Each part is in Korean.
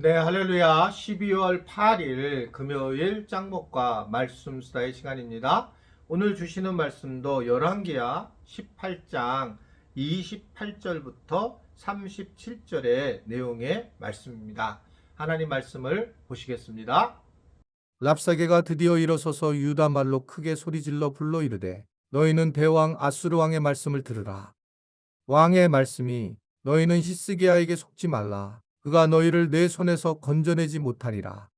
네, 할렐루야. 12월 8일 금요일 짱목과 말씀 수다의 시간입니다. 오늘 주시는 말씀도 열왕기야 18장 28절부터 37절의 내용의 말씀입니다. 하나님 말씀을 보시겠습니다. 랍사게가 드디어 일어서서 유다 말로 크게 소리질러 불러 이르되 너희는 대왕 아수르 왕의 말씀을 들으라. 왕의 말씀이 너희는 히스기야에게 속지 말라. 그가 너희를 내 손에서 건져내지 못하리라.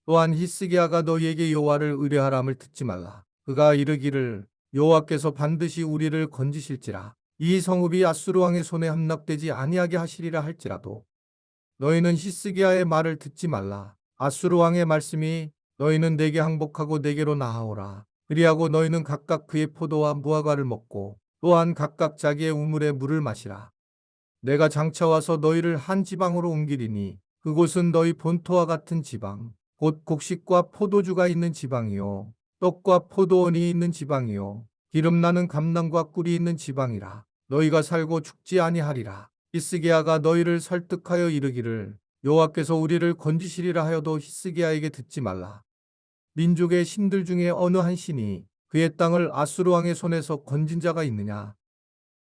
또한 히스기야가 너희에게 여호와를 의뢰하람을 듣지 말라. 그가 이르기를 여호와께서 반드시 우리를 건지실지라. 이 성읍이 아수르 왕의 손에 함락되지 아니하게 하시리라 할지라도 너희는 히스기야의 말을 듣지 말라. 아수르 왕의 말씀이 너희는 내게 항복하고 내게로 나아오라. 그리하고 너희는 각각 그의 포도와 무화과를 먹고 또한 각각 자기의 우물에 물을 마시라. 내가 장차 와서 너희를 한 지방으로 옮기리니 그곳은 너희 본토와 같은 지방, 곧 곡식과 포도주가 있는 지방이요 떡과 포도원이 있는 지방이요 기름나는 감람과 꿀이 있는 지방이라. 너희가 살고 죽지 아니하리라. 히스기야가 너희를 설득하여 이르기를 여호와께서 우리를 건지시리라 하여도 히스기야에게 듣지 말라. 민족의 신들 중에 어느 한 신이 그의 땅을 아수르 왕의 손에서 건진 자가 있느냐?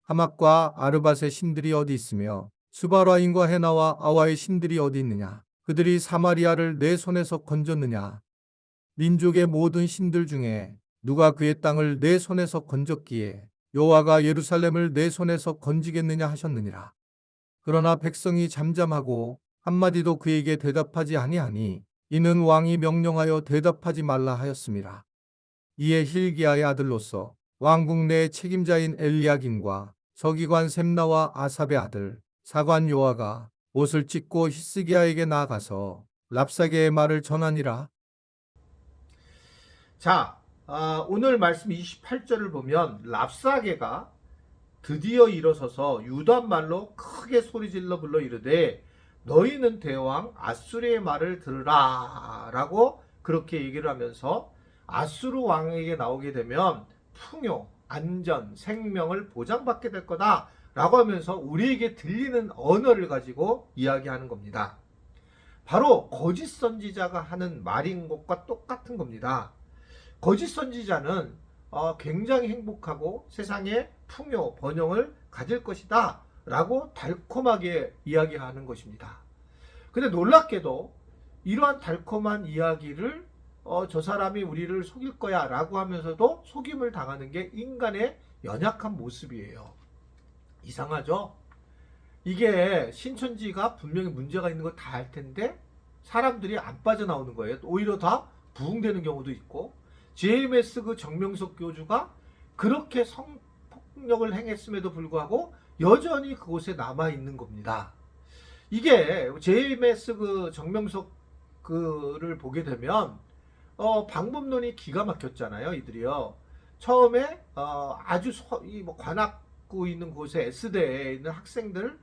하맛과 아르밧의 신들이 어디 있으며 스바라임과 헤나와 아와의 신들이 어디 있느냐? 그들이 사마리아를 내 손에서 건졌느냐? 민족의 모든 신들 중에 누가 그의 땅을 내 손에서 건졌기에 여호와가 예루살렘을 내 손에서 건지겠느냐 하셨느니라. 그러나 백성이 잠잠하고 한마디도 그에게 대답하지 아니하니 이는 왕이 명령하여 대답하지 말라 하였습니다. 이에 hil기야의 아들로서 왕궁 내 책임자인 엘리야김과 서기관 셈나와 아삽의 아들 사관 요아가 옷을 찢고 히스기야에게 나아가서 랍사게의 말을 전하니라. 자, 오늘 말씀 28절을 보면 랍사게가 드디어 일어서서 유다 말로 크게 소리질러 불러 이르되 너희는 대왕 아수르의 말을 들으라 라고 그렇게 얘기를 하면서 아수르 왕에게 나오게 되면 풍요, 안전, 생명을 보장받게 될 거다 라고 하면서 우리에게 들리는 언어를 가지고 이야기하는 겁니다. 바로 거짓 선지자가 하는 말인 것과 똑같은 겁니다. 거짓 선지자는 굉장히 행복하고 세상에 풍요, 번영을 가질 것이다 라고 달콤하게 이야기하는 것입니다. 근데 놀랍게도 이러한 달콤한 이야기를 저 사람이 우리를 속일 거야 라고 하면서도 속임을 당하는 게 인간의 연약한 모습이에요. 이상하죠? 이게 신천지가 분명히 문제가 있는 거 다 알 텐데 사람들이 안 빠져나오는 거예요. 오히려 다 부흥되는 경우도 있고 JMS 그 정명석 교주가 그렇게 성폭력을 행했음에도 불구하고 여전히 그곳에 남아있는 겁니다. 이게 JMS 그 정명석 그를 보게 되면 방법론이 기가 막혔잖아요. 이들이요. 처음에 아주 뭐 관악구 있는 곳에 S대에 있는 학생들을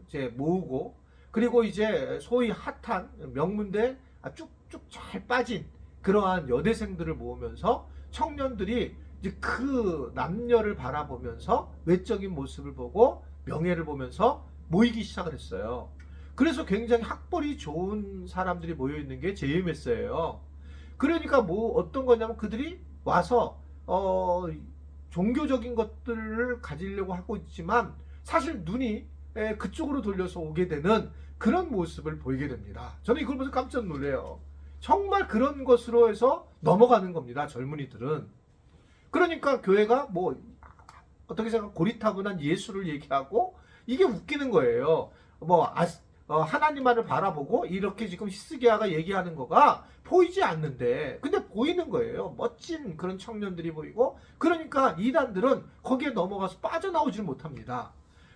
이제 모으고 그리고 이제 소위 핫한 명문대 쭉쭉 잘 빠진 그러한 여대생들을 모으면서 청년들이 이제 그 남녀를 바라보면서 외적인 모습을 보고 명예를 보면서 모이기 시작을 했어요. 그래서 굉장히 학벌이 좋은 사람들이 모여 있는 게 JMS예요. 그러니까 뭐 어떤 거냐면 그들이 와서 종교적인 것들을 가지려고 하고 있지만 사실 눈이 그쪽으로 돌려서 오게 되는 그런 모습을 보이게 됩니다. 저는 이걸 보면서 깜짝 놀래요. 정말 그런 것으로 해서 넘어가는 겁니다. 젊은이들은. 그러니까 교회가 뭐 어떻게 생각 고리타분한 예수를 얘기하고 이게 웃기는 거예요. 뭐 하나님만을 바라보고 이렇게 지금 히스기야가 얘기하는 거가 보이지 않는데 근데 보이는 거예요. 멋진 그런 청년들이 보이고 그러니까 이단들은 거기에 넘어가서 빠져나오질 못합니다.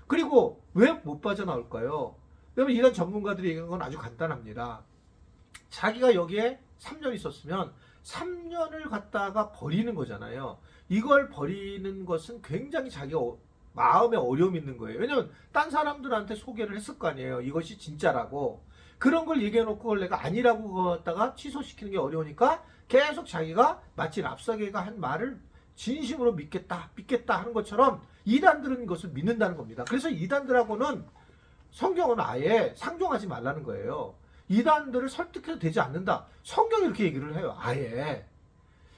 그리고 왜 못 빠져나올까요? 여러분 이단 전문가들이 얘기한 건 아주 간단합니다. 자기가 여기에 3년 있었으면 3년을 갖다가 버리는 거잖아요. 이걸 버리는 것은 굉장히 자기가 마음에 어려움이 있는 거예요. 왜냐면 딴 사람들한테 소개를 했을 거 아니에요. 이것이 진짜라고. 그런 걸 얘기해놓고 그걸 내가 아니라고 갖다가 취소시키는 게 어려우니까 계속 자기가 마치 랍사게가 한 말을 진심으로 믿겠다 하는 것처럼 이단들은 이것을 믿는다는 겁니다. 그래서 이단들하고는 성경은 아예 상종하지 말라는 거예요. 이단들을 설득해도 되지 않는다. 성경이 이렇게 얘기를 해요. 아예.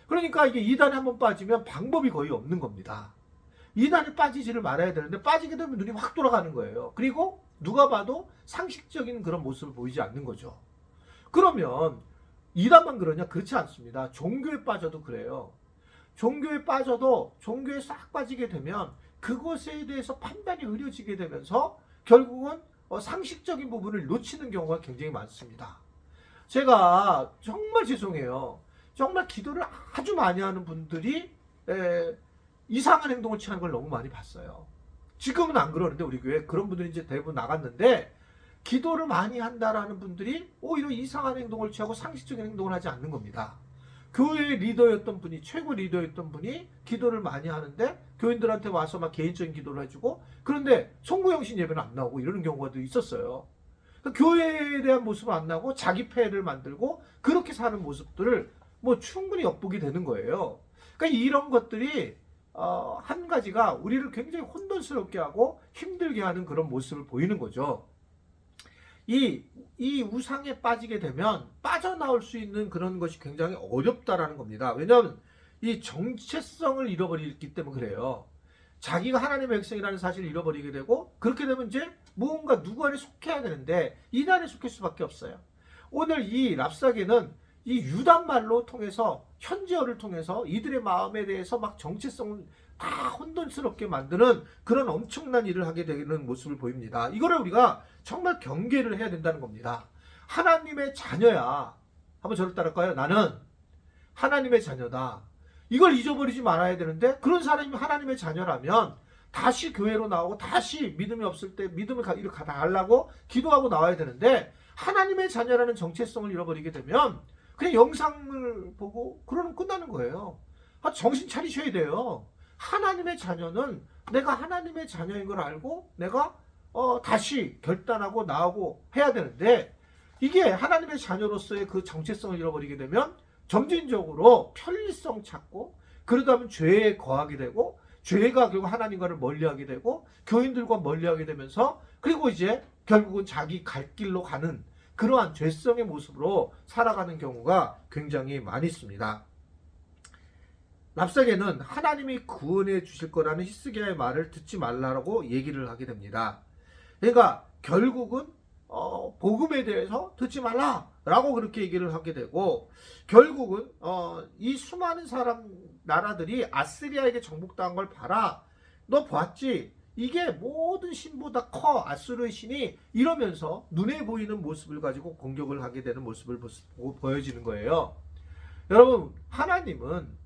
그러니까 이게 이단에 한번 빠지면 방법이 거의 없는 겁니다. 이단에 빠지지를 말아야 되는데 빠지게 되면 눈이 확 돌아가는 거예요. 그리고 누가 봐도 상식적인 그런 모습을 보이지 않는 거죠. 그러면 이단만 그러냐? 그렇지 않습니다. 종교에 빠져도 그래요. 종교에 빠져도 종교에 싹 빠지게 되면 그것에 대해서 판단이 흐려지게 되면서 결국은 상식적인 부분을 놓치는 경우가 굉장히 많습니다. 제가 정말 죄송해요. 정말 기도를 아주 많이 하는 분들이 이상한 행동을 취하는 걸 너무 많이 봤어요. 지금은 안 그러는데 우리 교회 그런 분들이 이제 대부분 나갔는데 기도를 많이 한다라는 분들이 오히려 이상한 행동을 취하고 상식적인 행동을 하지 않는 겁니다. 교회의 리더였던 분이 최고 리더였던 분이 기도를 많이 하는데 교인들한테 와서 막 개인적인 기도를 해주고 그런데 송구영신 예배는 안 나오고 이러는 경우가 있었어요. 그러니까 교회에 대한 모습은 안 나오고 자기 폐해를 만들고 그렇게 사는 모습들을 뭐 충분히 엿보게 되는 거예요. 그러니까 이런 것들이 한 가지가 우리를 굉장히 혼돈스럽게 하고 힘들게 하는 그런 모습을 보이는 거죠. 이 우상에 빠지게 되면 빠져나올 수 있는 그런 것이 굉장히 어렵다라는 겁니다. 왜냐하면 이 정체성을 잃어버리기 때문에 그래요. 자기가 하나님의 백성이라는 사실을 잃어버리게 되고 그렇게 되면 이제 무언가 누구 안에 속해야 되는데 이단에 속할 수밖에 없어요. 오늘 이 랍사게는 이 유단말로 통해서 현지어를 통해서 이들의 마음에 대해서 막 정체성을 다 혼돈스럽게 만드는 그런 엄청난 일을 하게 되는 모습을 보입니다. 이거를 우리가 정말 경계를 해야 된다는 겁니다. 하나님의 자녀야. 한번 저를 따라할까요? 나는 하나님의 자녀다. 이걸 잊어버리지 말아야 되는데 그런 사람이 하나님의 자녀라면 다시 교회로 나오고 다시 믿음이 없을 때 믿음을 달라고 기도하고 나와야 되는데 하나님의 자녀라는 정체성을 잃어버리게 되면 그냥 영상을 보고 그러면 끝나는 거예요. 정신 차리셔야 돼요. 하나님의 자녀는 내가 하나님의 자녀인 걸 알고 내가 다시 결단하고 나오고 해야 되는데 이게 하나님의 자녀로서의 그 정체성을 잃어버리게 되면 점진적으로 편리성 찾고 그러다 보면 죄에 거하게 되고 죄가 결국 하나님과를 멀리하게 되고 교인들과 멀리하게 되면서 그리고 이제 결국은 자기 갈 길로 가는 그러한 죄성의 모습으로 살아가는 경우가 굉장히 많이 있습니다. 랍사게는 하나님이 구원해 주실 거라는 히스기야의 말을 듣지 말라고 얘기를 하게 됩니다. 그러니까 결국은 복음에 대해서 듣지 말라라고 그렇게 얘기를 하게 되고 결국은 이 수많은 나라들이 아스리아에게 정복당한 걸 봐라. 너 봤지? 이게 모든 신보다 커 아수르의 신이 이러면서 눈에 보이는 모습을 가지고 공격을 하게 되는 모습을 보여지는 거예요. 여러분 하나님은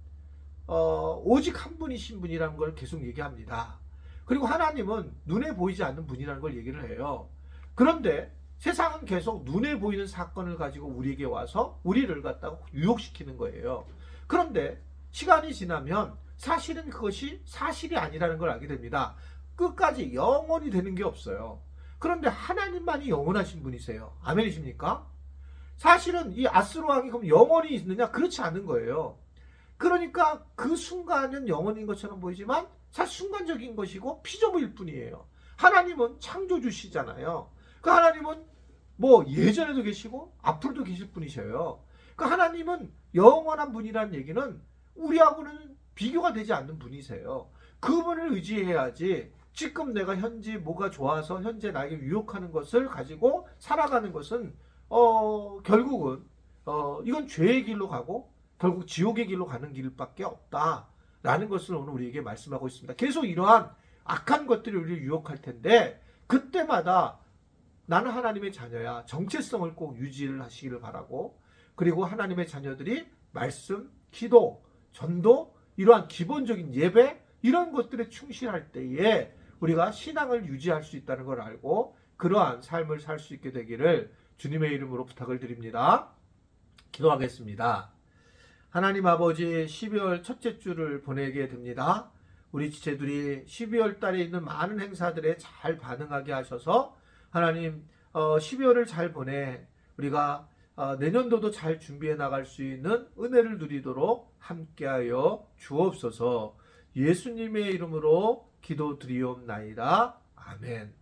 오직 한 분이신 분이라는 걸 계속 얘기합니다. 그리고 하나님은 눈에 보이지 않는 분이라는 걸 얘기를 해요. 그런데 세상은 계속 눈에 보이는 사건을 가지고 우리에게 와서 우리를 갖다가 유혹시키는 거예요. 그런데 시간이 지나면 사실은 그것이 사실이 아니라는 걸 알게 됩니다. 끝까지 영원히 되는 게 없어요. 그런데 하나님만이 영원하신 분이세요. 아멘이십니까? 사실은 이 아스루 왕이 그럼 영원히 있느냐? 그렇지 않은 거예요. 그러니까 그 순간은 영원인 것처럼 보이지만 사실 순간적인 것이고 피조물일 뿐이에요. 하나님은 창조주시잖아요. 그 하나님은 뭐 예전에도 계시고 앞으로도 계실 분이셔요. 그 하나님은 영원한 분이라는 얘기는 우리하고는 비교가 되지 않는 분이세요. 그분을 의지해야지 지금 내가 현재 뭐가 좋아서 현재 나에게 유혹하는 것을 가지고 살아가는 것은 결국은 이건 죄의 길로 가고 결국 지옥의 길로 가는 길밖에 없다라는 것을 오늘 우리에게 말씀하고 있습니다. 계속 이러한 악한 것들이 우리를 유혹할 텐데 그때마다 나는 하나님의 자녀야. 정체성을 꼭 유지를 하시기를 바라고 그리고 하나님의 자녀들이 말씀, 기도, 전도 이러한 기본적인 예배 이런 것들에 충실할 때에 우리가 신앙을 유지할 수 있다는 걸 알고 그러한 삶을 살 수 있게 되기를 주님의 이름으로 부탁을 드립니다. 기도하겠습니다. 하나님 아버지 12월 첫째 주를 보내게 됩니다. 우리 지체들이 12월 달에 있는 많은 행사들에 잘 반응하게 하셔서 하나님 12월을 잘 보내 우리가 내년도도 잘 준비해 나갈 수 있는 은혜를 누리도록 함께하여 주옵소서. 예수님의 이름으로 기도드리옵나이다. 아멘.